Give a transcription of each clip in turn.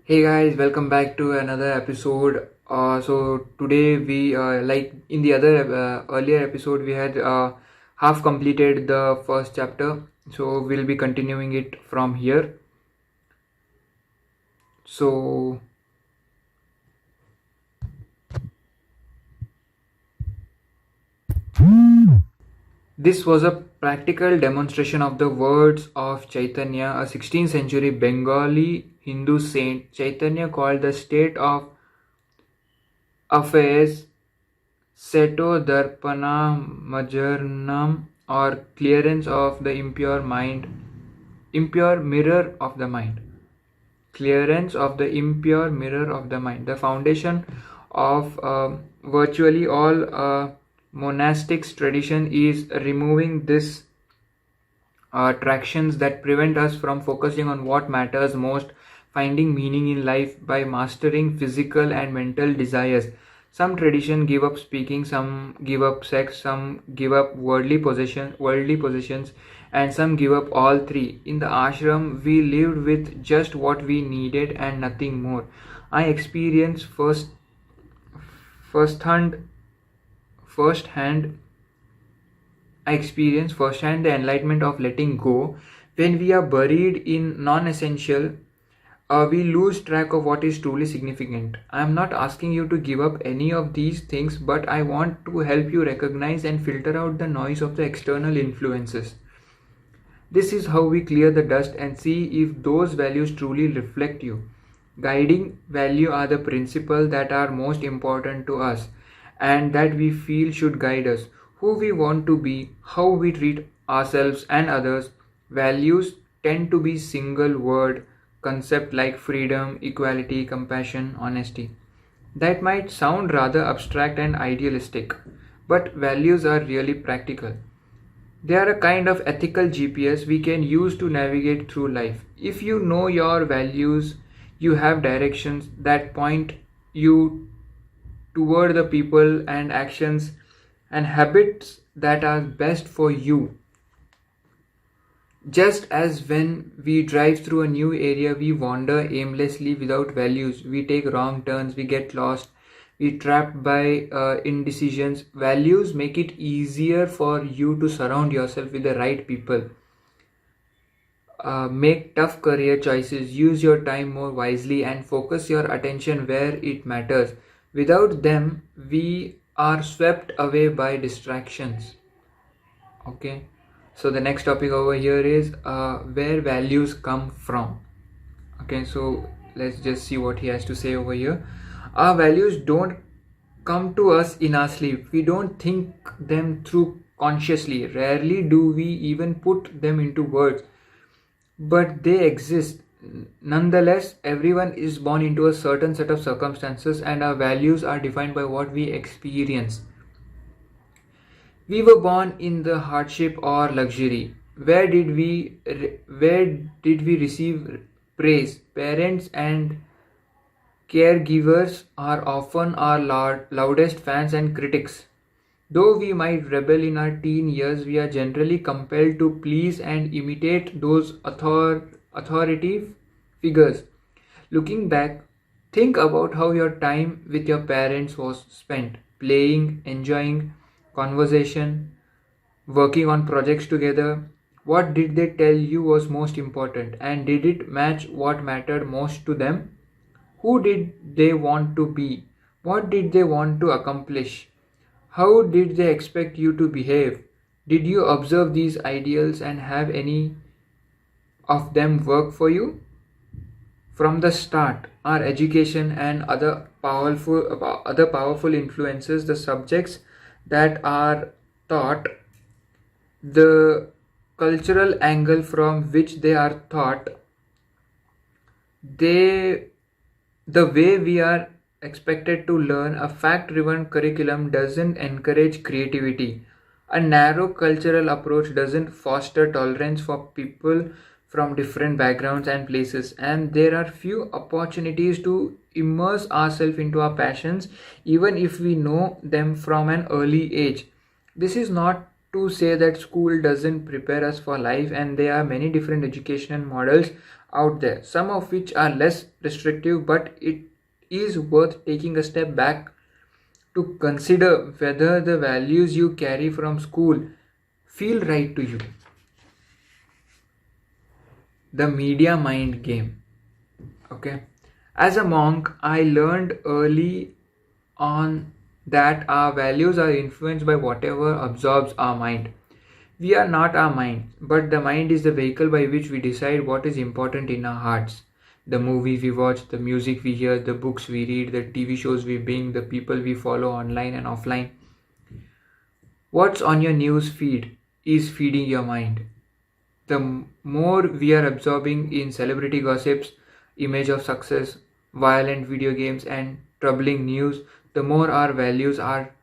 Hey guys, welcome back to another episode. So today we like in the other earlier episode we had half completed the first chapter. So we'll be continuing it from here. So this was a practical demonstration of the words of Chaitanya, a 16th century Bengali Hindu saint. Chaitanya called the state of affairs Seto Darpana Majarnam, or clearance of the impure mind, impure mirror of the mind. Clearance of the impure mirror of the mind. The foundation of virtually all monastics tradition is removing this attractions that prevent us from focusing on what matters most, finding meaning in life by mastering physical and mental desires. Some tradition give up speaking, some give up sex, some give up worldly possessions, and some give up all three. In the ashram, we lived with just what we needed and nothing more. I experienced first hand first hand I experienced firsthand the enlightenment of letting go. When we are buried in non essential, we lose track of what is truly significant. I am not asking you to give up any of these things, but I want to help you recognize and filter out the noise of the external influences. This is how we clear the dust and see if those values truly reflect you. Guiding value are the principles that are most important to us and that we feel should guide us. Who we want to be, how we treat ourselves and others. Values tend to be single word concept like freedom, equality, compassion, honesty. That might sound rather abstract and idealistic, but values are really practical. They are a kind of ethical GPS we can use to navigate through life. If you know your values, you have directions that point you toward the people and actions and habits that are best for you. Just as when we drive through a new area, we wander aimlessly without values, we take wrong turns, we get lost, we trapped by indecisions. Values make it easier for you to surround yourself with the right people. Make tough career choices, use your time more wisely, and focus your attention where it matters. Without them, we are swept away by distractions. Okay, so the next topic over here is where values come from. Okay, so let's just see what he has to say over here. Our values don't come to us in our sleep. We don't think them through consciously. Rarely do we even put them into words, but they exist. Nonetheless, everyone is born into a certain set of circumstances, and our values are defined by what we experience. We were born in the hardship or luxury. Where did we receive praise? Parents and caregivers are often our loudest fans and critics. Though we might rebel in our teen years, we are generally compelled to please and imitate those authoritative figures. Looking back, think about how your time with your parents was spent playing, enjoying conversation, working on projects together. What did they tell you was most important, and did it match what mattered most to them? Who did they want to be? What did they want to accomplish? How did they expect you to behave? Did you observe these ideals and have any of them work for you? From the start, our education and other powerful influences, the subjects that are taught, the cultural angle from which they are taught, they the way we are expected to learn. A fact driven curriculum doesn't encourage creativity. A narrow cultural approach doesn't foster tolerance for people from different backgrounds and places, and there are few opportunities to immerse ourselves into our passions even if we know them from an early age. This is not to say that school doesn't prepare us for life, and there are many different educational models out there, some of which are less restrictive, but it is worth taking a step back to consider whether the values you carry from school feel right to you. The media mind game. Okay. As a monk, I learned early on that our values are influenced by whatever absorbs our mind. We are not our mind, but the mind is the vehicle by which we decide what is important in our hearts. The movies we watch, the music we hear, the books we read, the TV shows we binge, the people we follow online and offline. What's on your news feed is feeding your mind. The more we are absorbing in celebrity gossips, image of success, violent video games, and troubling news, the more our values are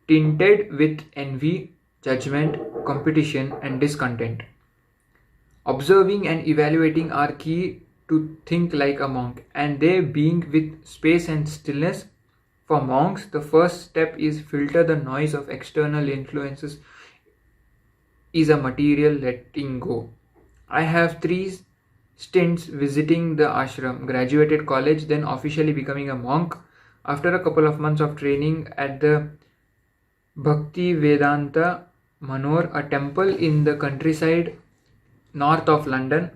tinted with envy, judgment, competition, and discontent. Observing and evaluating are key to think like a monk, and they being with space and stillness. For monks, the first step is filter the noise of external influences is a material letting go. I have 3 stints visiting the ashram, graduated college, then officially becoming a monk. After a couple of months of training at the Bhakti Vedanta Manor, a temple in the countryside north of London,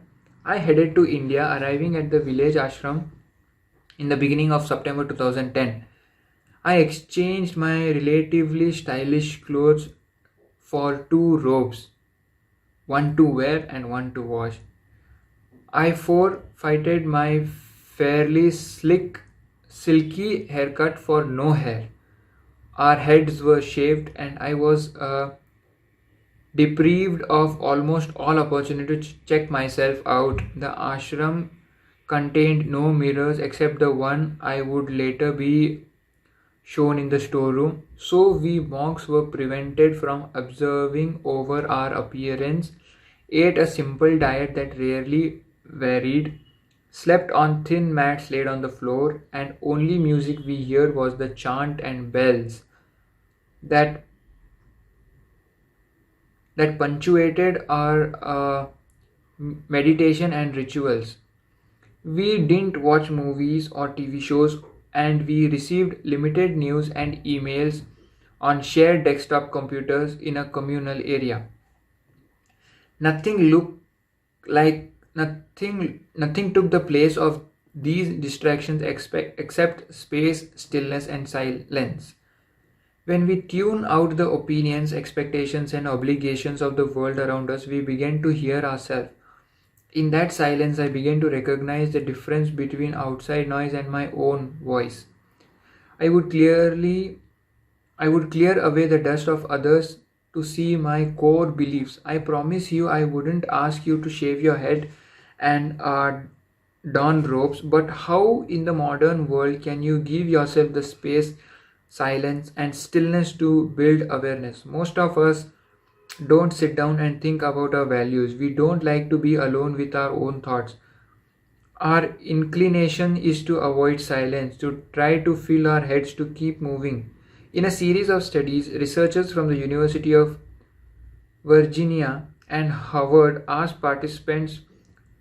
I headed to India, arriving at the village ashram in the beginning of September 2010. I exchanged my relatively stylish clothes for 2 robes, one to wear and one to wash. I forfeited my fairly slick, silky haircut for no hair. Our heads were shaved, and I was deprived of almost all opportunity to check myself out. The ashram contained no mirrors except the one I would later be shown in the storeroom, so we monks were prevented from observing over our appearance, ate a simple diet that rarely varied, slept on thin mats laid on the floor, and only music we heard was the chant and bells that punctuated our meditation and rituals. We didn't watch movies or TV shows, and we received limited news and emails on shared desktop computers in a communal area. Nothing looked like nothing took the place of these distractions except space, stillness, and silence. When we tune out the opinions, expectations, and obligations of the world around us, we begin to hear ourselves. In that silence, I began to recognize the difference between outside noise and my own voice. I would clearly I would clear away the dust of others to see my core beliefs. I promise you I wouldn't ask you to shave your head and don robes, but how in the modern world can you give yourself the space, silence, and stillness to build awareness? Most of us don't sit down and think about our values. We don't like to be alone with our own thoughts. Our inclination is to avoid silence, to try to fill our heads to keep moving. In a series of studies, researchers from the University of Virginia and Harvard asked participants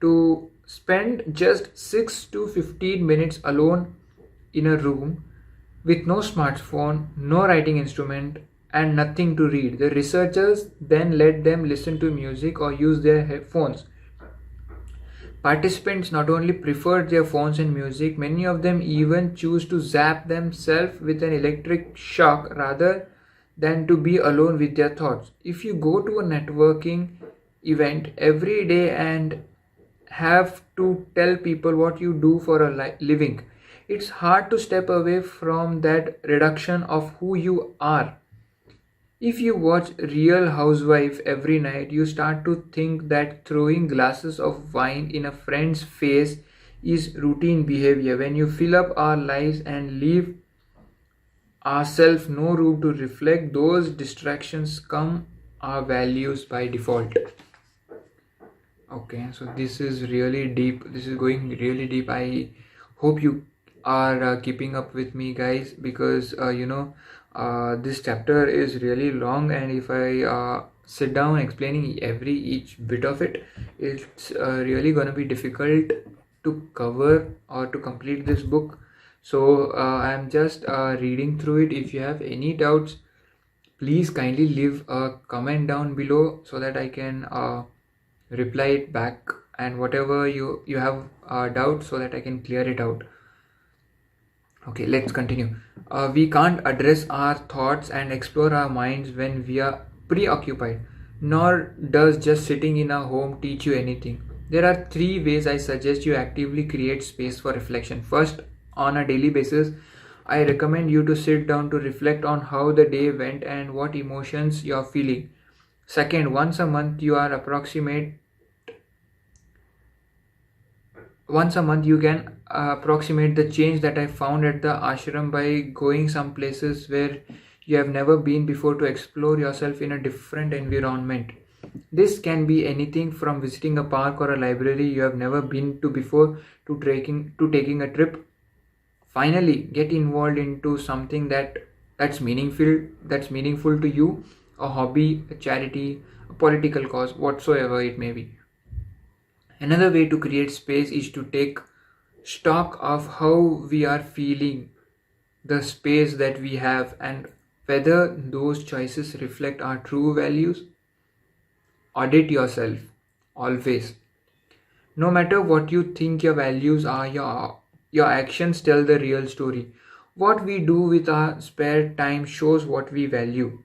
to spend just 6 to 15 minutes alone in a room with no smartphone, no writing instrument, and nothing to read. The researchers then let them listen to music or use their headphones. Participants not only preferred their phones and music, many of them even choose to zap themselves with an electric shock rather than to be alone with their thoughts. If you go to a networking event every day and have to tell people what you do for a living, it's hard to step away from that reduction of who you are. If you watch Real Housewife every night, you start to think that throwing glasses of wine in a friend's face is routine behavior. When you fill up our lives and leave ourselves no room to reflect, those distractions come our values by default. Okay, so this is really deep. This is going really deep. I hope you are keeping up with me, guys, because this chapter is really long, and if I sit down explaining each bit of it. It's really going to be difficult to cover or to complete this book. So I'm just reading through it. If you have any doubts, please kindly leave a comment down below so that I can reply it back, and whatever you have doubt, so that I can clear it out. Okay, let's continue. We can't address our thoughts and explore our minds when we are preoccupied, nor does just sitting in a home teach you anything. There are three ways I suggest you actively create space for reflection. First, on a daily basis, I recommend you to sit down to reflect on how the day went and what emotions you are feeling. Second, once a month you can approximate the change that I found at the ashram by going some places where you have never been before to explore yourself in a different environment. This can be anything from visiting a park or a library you have never been to before to taking a trip. Finally, get involved into something that's meaningful to you, a hobby, a charity, a political cause, whatsoever it may be. Another way to create space is to take stock of how we are feeling, the space that we have, and whether those choices reflect our true values. Audit yourself always. No matter what you think your values are, your actions tell the real story. What we do with our spare time shows what we value.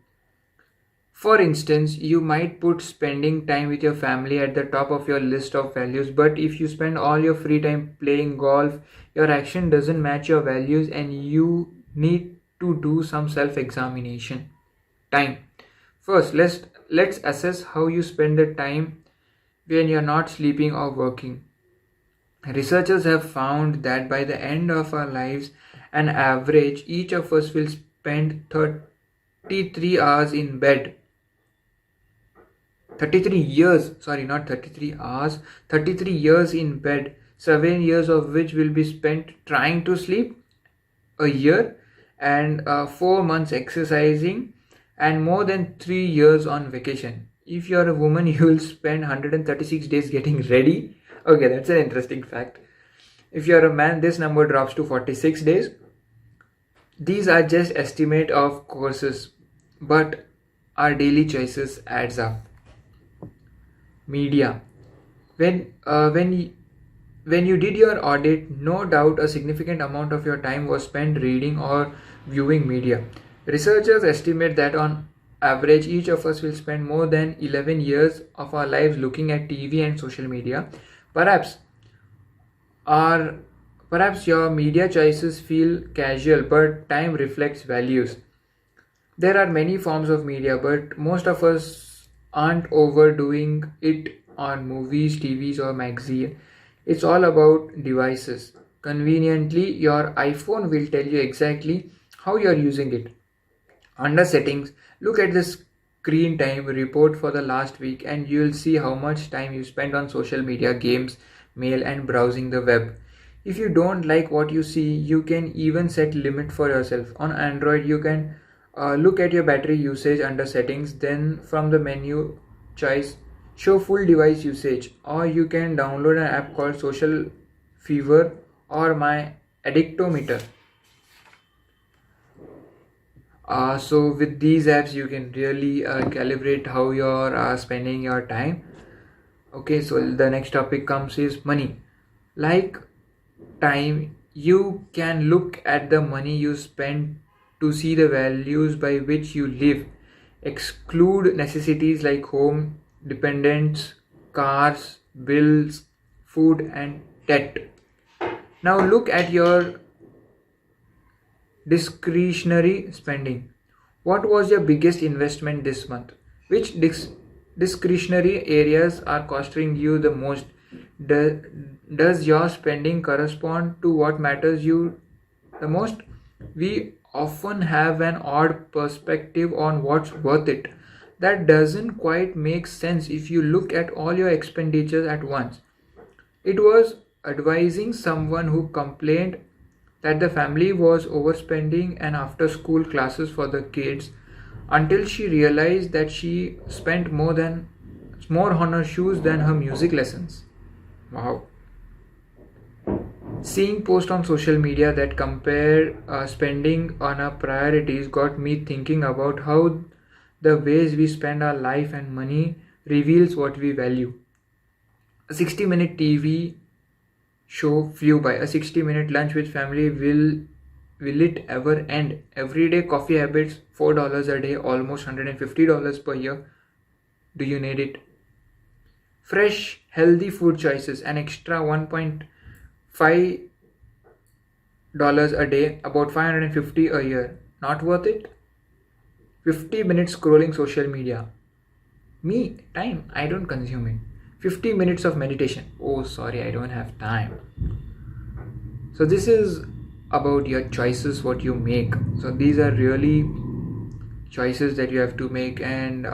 For instance, you might put spending time with your family at the top of your list of values, but if you spend all your free time playing golf, your action doesn't match your values and you need to do some self-examination. Time. First, let's assess how you spend the time when you're not sleeping or working. Researchers have found that by the end of our lives, an average, each of us will spend 33 hours in bed. 33 years, sorry, not 33 hours, 33 years in bed, 7 years of which will be spent trying to sleep, a year, and 4 months exercising, and more than 3 years on vacation. If you're a woman, you will spend 136 days getting ready. Okay, that's an interesting fact. If you're a man, this number drops to 46 days. These are just estimate of courses, but our daily choices adds up. Media. When you did your audit, no doubt a significant amount of your time was spent reading or viewing media. Researchers estimate that on average, each of us will spend more than 11 years of our lives looking at TV and social media. Perhaps our Perhaps your media choices feel casual, but time reflects values. There are many forms of media, but most of us aren't overdoing it on movies, TVs, or magazine. It's all about devices. Conveniently, your iPhone will tell you exactly how you're using it. Under settings, look at the screen time report for the last week and you'll see how much time you spent on social media, games, mail, and browsing the web. If you don't like what you see, you can even set limit for yourself. On Android, you can look at your battery usage under settings, then from the menu choice, show full device usage, or you can download an app called Social Fever or My Addictometer. So with these apps, you can really calibrate how you're spending your time. Okay, so the next topic comes is money. Like time, you can look at the money you spend to see the values by which you live. Exclude necessities like home, dependents, cars, bills, food, and debt. Now look at your discretionary spending. What was your biggest investment this month? Which discretionary areas are costing you the most? Does your spending correspond to what matters you the most? We often have an odd perspective on what's worth it. That doesn't quite make sense if you look at all your expenditures at once. It was advising someone who complained that the family was overspending and after school classes for the kids, until she realized that she spent more on her shoes than her music lessons. Wow. Seeing posts on social media that compare spending on our priorities got me thinking about how the ways we spend our life and money reveals what we value. A 60-minute TV show flew by. A 60-minute lunch with family will it ever end? Everyday coffee habits, $4 a day, almost $150 per year. Do you need it? Fresh, healthy food choices, an extra $1.5 a day, about 550 a year. Not worth it? 50 minutes scrolling social media. Me, time, I don't consume it. 50 minutes of meditation. Oh, sorry, I don't have time. So, this is about your choices, what you make. So, these are really choices that you have to make. And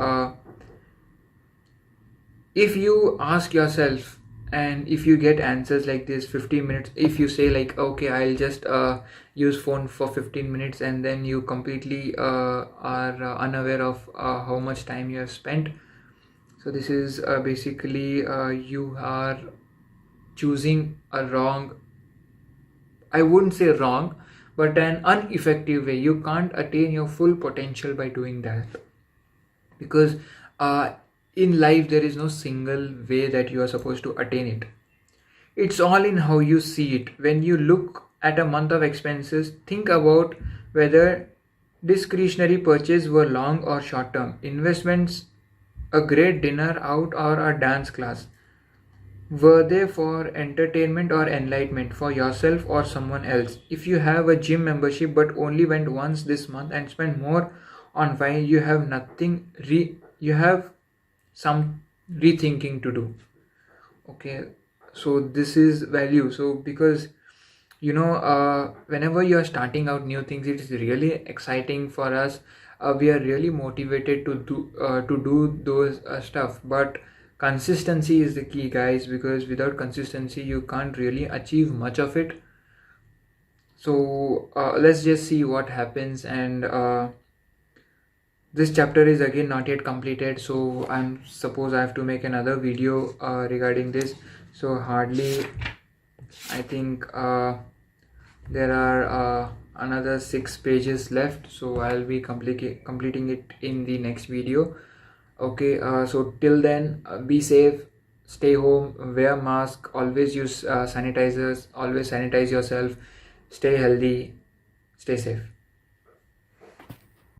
if you ask yourself, and if you get answers like this, 15 minutes, if you say like, okay, I'll just use phone for 15 minutes, and then you completely are unaware of how much time you have spent. So this is basically you are choosing a wrong, I wouldn't say wrong, but an ineffective way. You can't attain your full potential by doing that, because in life there is no single way that you are supposed to attain it. It's all in how you see it. When you look at a month of expenses, think about whether discretionary purchases were long or short term investments, a great dinner out or a dance class. Were they for entertainment or enlightenment, for yourself or someone else? If you have a gym membership but only went once this month and spent more on wine, you have you have some rethinking to do. Okay, so this is value. So because whenever you are starting out new things, it is really exciting for us. We are really motivated to do those stuff, but consistency is the key, guys, because without consistency you can't really achieve much of it. So let's just see what happens. And this chapter is again not yet completed, so I'm suppose I have to make another video regarding this. So hardly, I think there are another 6 pages left, so I'll be completing it in the next video. Okay, so till then, be safe, stay home, wear mask, always use sanitizers, always sanitize yourself, stay healthy, stay safe.